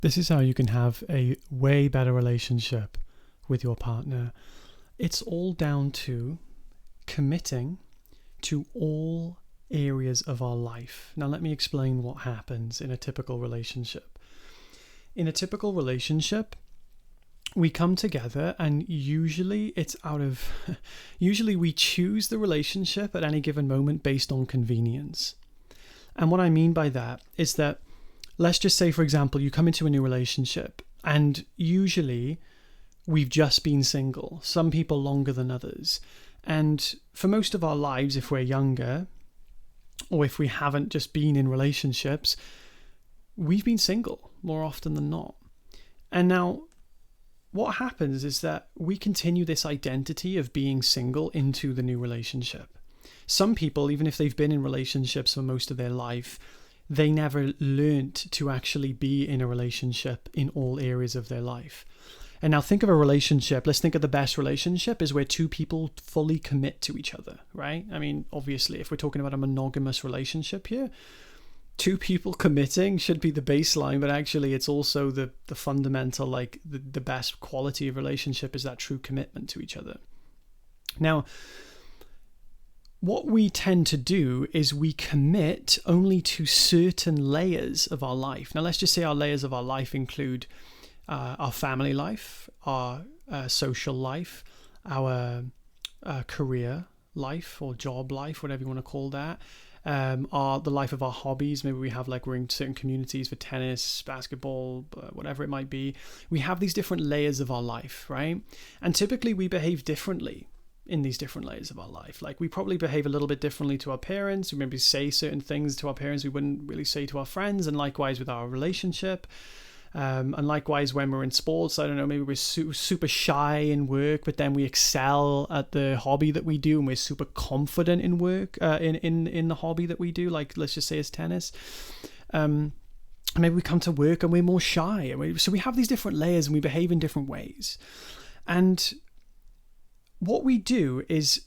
This is how you can have a way better relationship with your partner. It's all down to committing to all areas of our life. Now, let me explain what happens in a typical relationship. In a typical relationship, we come together and usually we choose the relationship at any given moment based on convenience. And what I mean by that is that, let's just say, for example, you come into a new relationship and usually we've just been single, some people longer than others. And for most of our lives, if we're younger, or if we haven't just been in relationships, we've been single more often than not. And now what happens is that we continue this identity of being single into the new relationship. Some people, even if they've been in relationships for most of their life, they never learnt to actually be in a relationship in all areas of their life. And now think of a relationship. Let's think of the best relationship is where two people fully commit to each other, right? I mean, obviously, if we're talking about a monogamous relationship here, two people committing should be the baseline, but actually it's also the fundamental, like the best quality of relationship is that true commitment to each other. Now, what we tend to do is we commit only to certain layers of our life. Now, let's just say our layers of our life include our family life, our social life, our career life or job life, whatever you want to call that. The life of our hobbies. Maybe we have, like, we're in certain communities for tennis, basketball, whatever it might be. We have these different layers of our life, right? And typically we behave differently in these different layers of our life. Like, we probably behave a little bit differently to our parents. We maybe say certain things to our parents we wouldn't really say to our friends, and likewise with our relationship. And likewise when we're in sports, I don't know, maybe we're super shy in work, but then we excel at the hobby that we do, and we're super confident in work, in the hobby that we do, like let's just say it's tennis. Maybe we come to work and we're more shy. So we have these different layers and we behave in different ways. And what we do is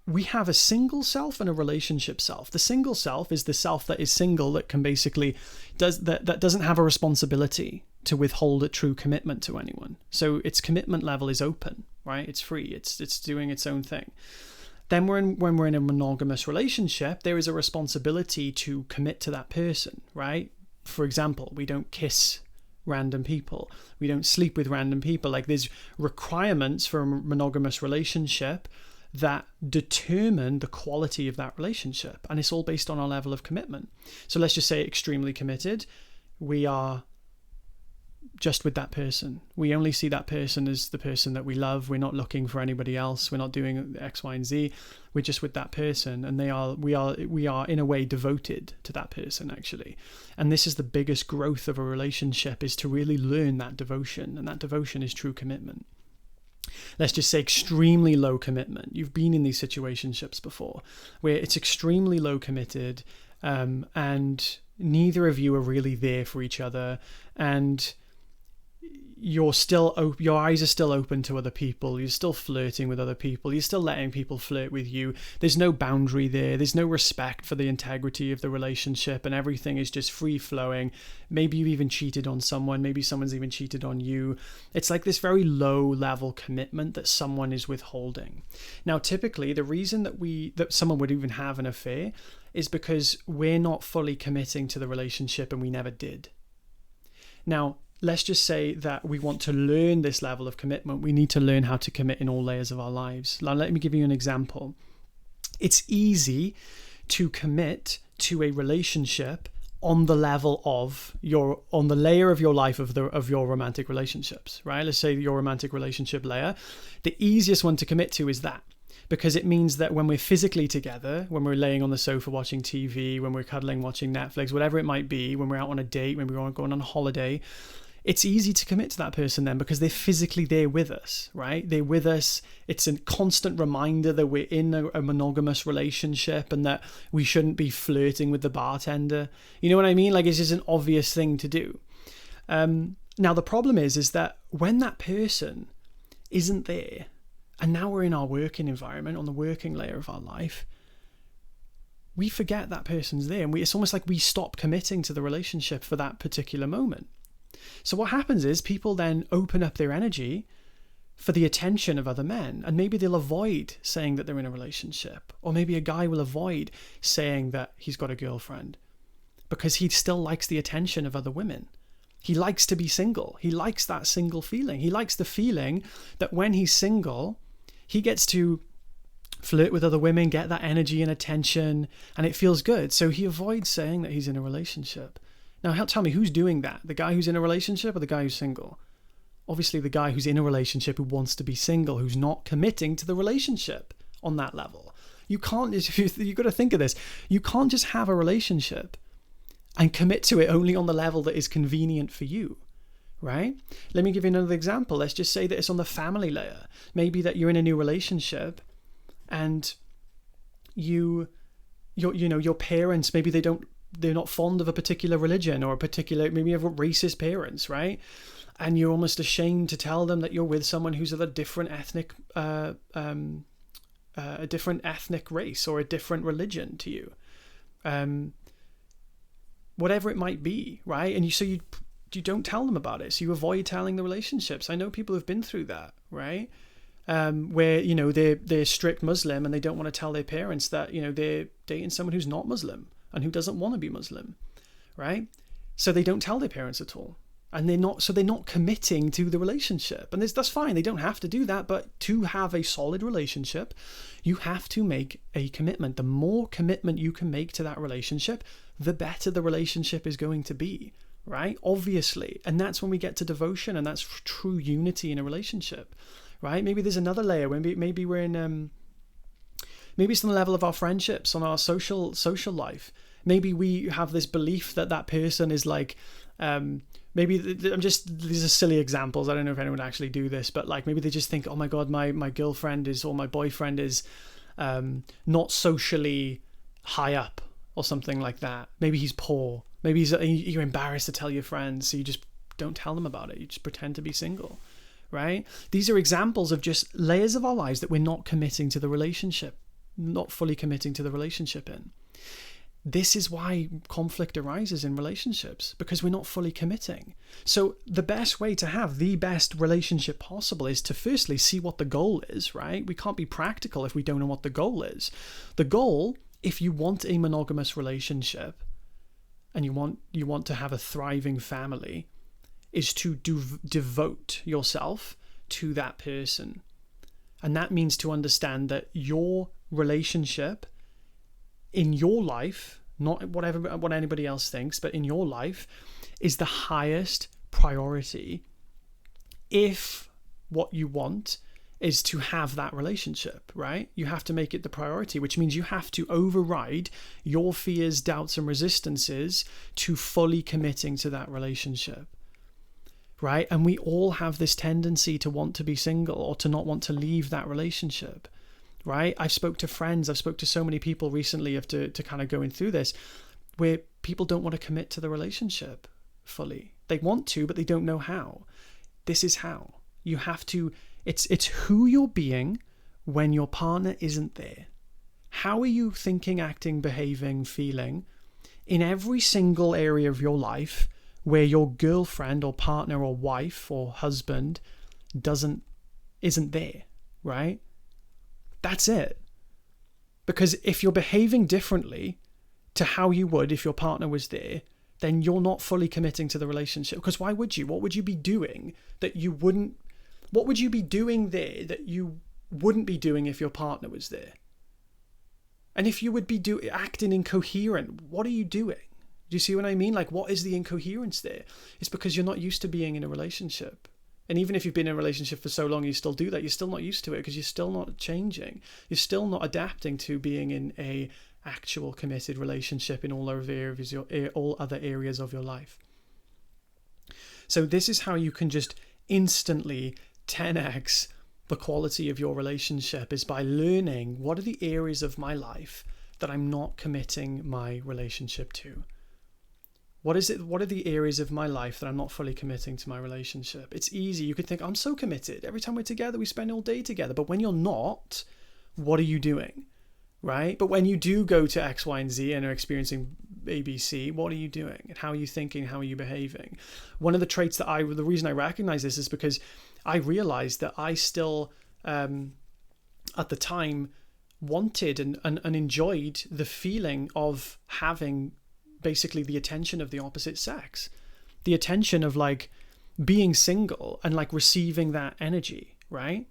we have a single self and a relationship self. The single self is the self that is single, that can basically that doesn't have a responsibility to withhold a true commitment to anyone. So its commitment level is open, right? It's free. It's doing its own thing. Then when we're in a monogamous relationship, there is a responsibility to commit to that person, right? For example, we don't kiss random people. We don't sleep with random people. Like, there's requirements for a monogamous relationship that determine the quality of that relationship, and it's all based on our level of commitment. So let's just say extremely committed, we are just with that person. We only see that person as the person that we love. We're not looking for anybody else. We're not doing X, Y, and Z. We're just with that person, and we are in a way devoted to that person, actually. And this is the biggest growth of a relationship, is to really learn that devotion, and that devotion is true commitment. Let's just say extremely low commitment. You've been in these situationships before where it's extremely low committed, and neither of you are really there for each other, and your eyes are still open to other people. You're still flirting with other people. You're still letting people flirt with you. There's no boundary there. There's no respect for the integrity of the relationship, and everything is just free flowing. Maybe you've even cheated on someone. Maybe someone's even cheated on you. It's like this very low level commitment that someone is withholding. Now, typically the reason that someone would even have an affair is because we're not fully committing to the relationship, and we never did. Now, let's just say that we want to learn this level of commitment. We need to learn how to commit in all layers of our lives. Now, let me give you an example. It's easy to commit to a relationship on the level of on the layer of your life of your romantic relationships, right? Let's say your romantic relationship layer. The easiest one to commit to is that, because it means that when we're physically together, when we're laying on the sofa watching TV, when we're cuddling, watching Netflix, whatever it might be, when we're out on a date, when we're going on a holiday, it's easy to commit to that person then, because they're physically there with us, right? They're with us. It's a constant reminder that we're in a monogamous relationship, and that we shouldn't be flirting with the bartender. You know what I mean? Like, it's just an obvious thing to do. Now, the problem is that when that person isn't there, and now we're in our working environment, on the working layer of our life, we forget that person's there, and it's almost like we stop committing to the relationship for that particular moment. So what happens is people then open up their energy for the attention of other men, and maybe they'll avoid saying that they're in a relationship, or maybe a guy will avoid saying that he's got a girlfriend because he still likes the attention of other women. He likes to be single. He likes that single feeling. He likes the feeling that when he's single, he gets to flirt with other women, get that energy and attention, and it feels good. So he avoids saying that he's in a relationship. Now, tell me, who's doing that? The guy who's in a relationship or the guy who's single? Obviously, the guy who's in a relationship who wants to be single, who's not committing to the relationship on that level. You can't, you've got to think of this. You can't just have a relationship and commit to it only on the level that is convenient for you, right? Let me give you another example. Let's just say that it's on the family layer. Maybe that you're in a new relationship and your parents, maybe they're not fond of a particular religion or maybe you have racist parents, right? And you're almost ashamed to tell them that you're with someone who's of a different ethnic race or a different religion to you, whatever it might be, right? And you don't tell them about it, so you avoid telling the relationships. I know people who've been through that, right? Where they're strict Muslim and they don't want to tell their parents that they're dating someone who's not Muslim and who doesn't want to be Muslim, right? So they don't tell their parents at all. And they're not committing to the relationship. And that's fine. They don't have to do that. But to have a solid relationship, you have to make a commitment. The more commitment you can make to that relationship, the better the relationship is going to be, right? Obviously. And that's when we get to devotion, and that's true unity in a relationship, right? Maybe there's another layer. Maybe we're in, maybe it's on the level of our friendships, on our social life. Maybe we have this belief that person is like, these are silly examples. I don't know if anyone would actually do this, but like maybe they just think, oh my God, my girlfriend is, or my boyfriend is not socially high up or something like that. Maybe he's poor. Maybe you're embarrassed to tell your friends, so you just don't tell them about it. You just pretend to be single, right? These are examples of just layers of our lives that we're not committing to the relationship, not fully committing to the relationship in. This is why conflict arises in relationships, because we're not fully committing. So the best way to have the best relationship possible is to firstly see what the goal is, right? We can't be practical if we don't know what the goal is. The goal, if you want a monogamous relationship and you want to have a thriving family, is to devote yourself to that person. And that means to understand that your relationship in your life, not what anybody else thinks, but in your life, is the highest priority if what you want is to have that relationship, right? You have to make it the priority, which means you have to override your fears, doubts, and resistances to fully committing to that relationship, right? And we all have this tendency to want to be single or to not want to leave that relationship, right? I've spoke to so many people recently after to kind of going through this, where people don't want to commit to the relationship fully. They want to, but they don't know how. This is how. You have to, it's who you're being when your partner isn't there. How are you thinking, acting, behaving, feeling in every single area of your life where your girlfriend or partner or wife or husband isn't there, right? That's it. Because if you're behaving differently to how you would if your partner was there, then you're not fully committing to the relationship. Because why would you? What would you be doing that you wouldn't? What would you be doing there that you wouldn't be doing if your partner was there? And if you would be acting incoherent, what are you doing? Do you see what I mean? Like, what is the incoherence there? It's because you're not used to being in a relationship. And even if you've been in a relationship for so long, you still do that. You're still not used to it because you're still not changing. You're still not adapting to being in a actual committed relationship in all other areas of your life. So this is how you can just instantly 10x the quality of your relationship, is by learning what are the areas of my life that I'm not committing my relationship to. What are the areas of my life that I'm not fully committing to my relationship? It's easy. You could think, I'm so committed. Every time we're together, we spend all day together. But when you're not, what are you doing? Right? But when you do go to X, Y, and Z and are experiencing ABC, what are you doing? And how are you thinking? How are you behaving? One of the traits that the reason I recognize this is because I realized that I still, at the time, wanted and enjoyed the feeling of having basically the attention of the opposite sex, the attention of like being single and like receiving that energy, right?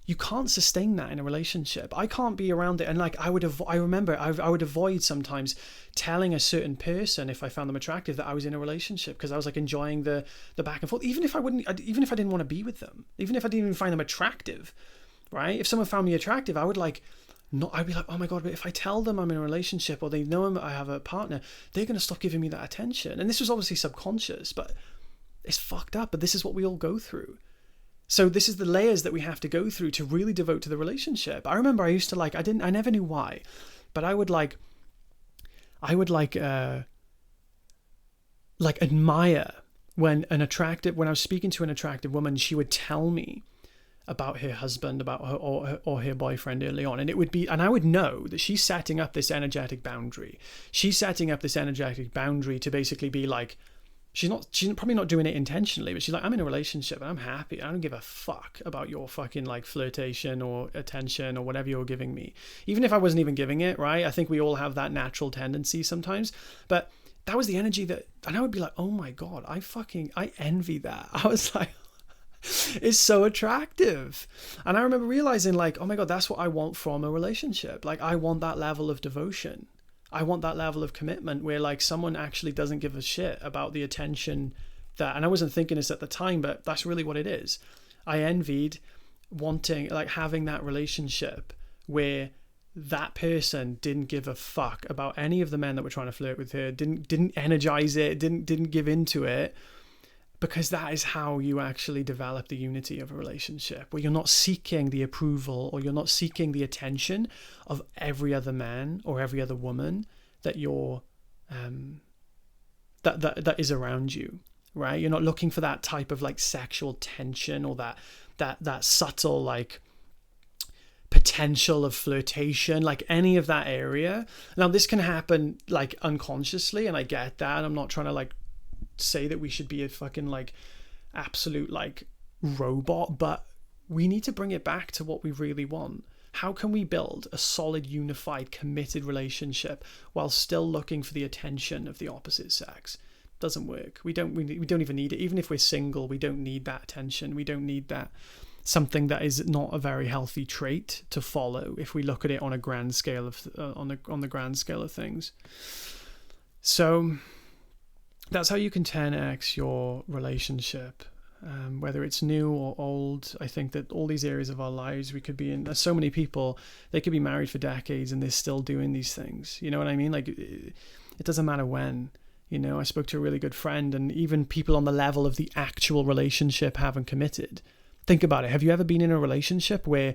You can't sustain that in a relationship. I can't be around it. And like I would avoid sometimes telling a certain person, if I found them attractive, that I was in a relationship, because I was like enjoying the back and forth, even if I didn't want to be with them, even if I didn't even find them attractive, right? If someone found me attractive, I'd be like, oh my God, but if I tell them I'm in a relationship or they know I have a partner, they're going to stop giving me that attention. And this was obviously subconscious, but it's fucked up. But this is what we all go through. So this is the layers that we have to go through to really devote to the relationship. I remember I used to I never knew why, but I would admire when I was speaking to an attractive woman, she would tell me about her husband, about her or her boyfriend early on, and I would know that she's setting up this energetic boundary. She's setting up this energetic boundary to basically be like, she's probably not doing it intentionally, but she's like, I'm in a relationship and I'm happy. I don't give a fuck about your fucking like flirtation or attention or whatever you're giving me. Even if I wasn't even giving it, right? I think we all have that natural tendency sometimes, but that was the energy and I would be like, oh my God, I envy that. I was like, it's so attractive. And I remember realizing like, oh my God, that's what I want from a relationship. Like I want that level of devotion. I want that level of commitment where like someone actually doesn't give a shit about the attention and I wasn't thinking this at the time, but that's really what it is. I envied wanting, like having that relationship where that person didn't give a fuck about any of the men that were trying to flirt with her, didn't energize it, didn't give into it, because that is how you actually develop the unity of a relationship, where you're not seeking the approval or you're not seeking the attention of every other man or every other woman that you're that is around you, right? You're not looking for that type of like sexual tension or that subtle like potential of flirtation, like any of that area. Now this can happen like unconsciously, and I get that. I'm not trying to like say that we should be a fucking like absolute like robot, but we need to bring it back to what we really want. How can we build a solid, unified, committed relationship while still looking for the attention of the opposite sex? Doesn't work. We don't even need it. Even if we're single, we don't need that attention. We don't need that, something that is not a very healthy trait to follow if we look at it on a grand scale of on the grand scale of things. So that's how you can 10x your relationship, whether it's new or old. I think that all these areas of our lives we could be in. There's so many people, they could be married for decades and they're still doing these things. You know what I mean? Like it doesn't matter when. You know, I spoke to a really good friend, and even people on the level of the actual relationship haven't committed. Think about it. Have you ever been in a relationship where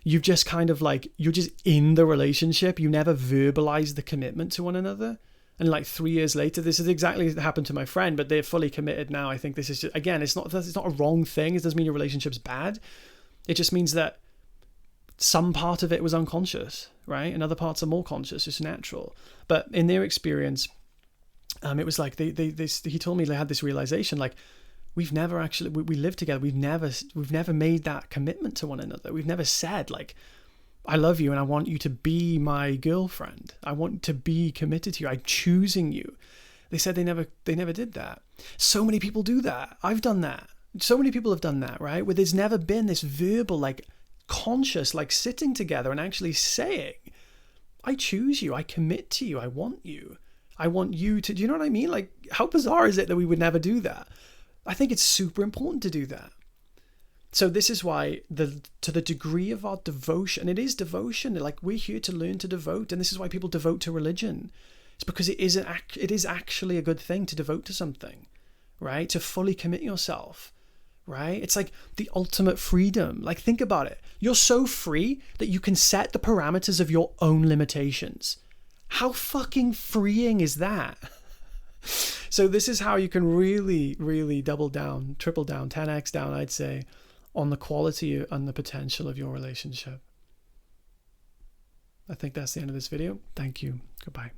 you've just kind of like, you're just in the relationship, you never verbalize the commitment to one another? And like 3 years later, this is exactly what happened to my friend, but they're fully committed now. I think this is just, again, it's not a wrong thing. It doesn't mean your relationship's bad. It just means that some part of it was unconscious, right? And other parts are more conscious, it's natural. But in their experience, it was like he told me they had this realization, like, we've never actually, we live together. We've never made that commitment to one another. We've never said like, I love you and I want you to be my girlfriend. I want to be committed to you. I'm choosing you. They said they never did that. So many people do that. I've done that. So many people have done that, right? Where there's never been this verbal, like conscious, like sitting together and actually saying, I choose you. I commit to you. I want you. I want you to, do you know what I mean? Like, how bizarre is it that we would never do that? I think it's super important to do that. So this is why to the degree of our devotion, and it is devotion, like we're here to learn to devote, and this is why people devote to religion. It's because it is actually a good thing to devote to something, right? To fully commit yourself, right? It's like the ultimate freedom. Like think about it. You're so free that you can set the parameters of your own limitations. How fucking freeing is that? So this is how you can really, really double down, triple down, 10x down, I'd say, on the quality and the potential of your relationship. I think that's the end of this video. Thank you. Goodbye.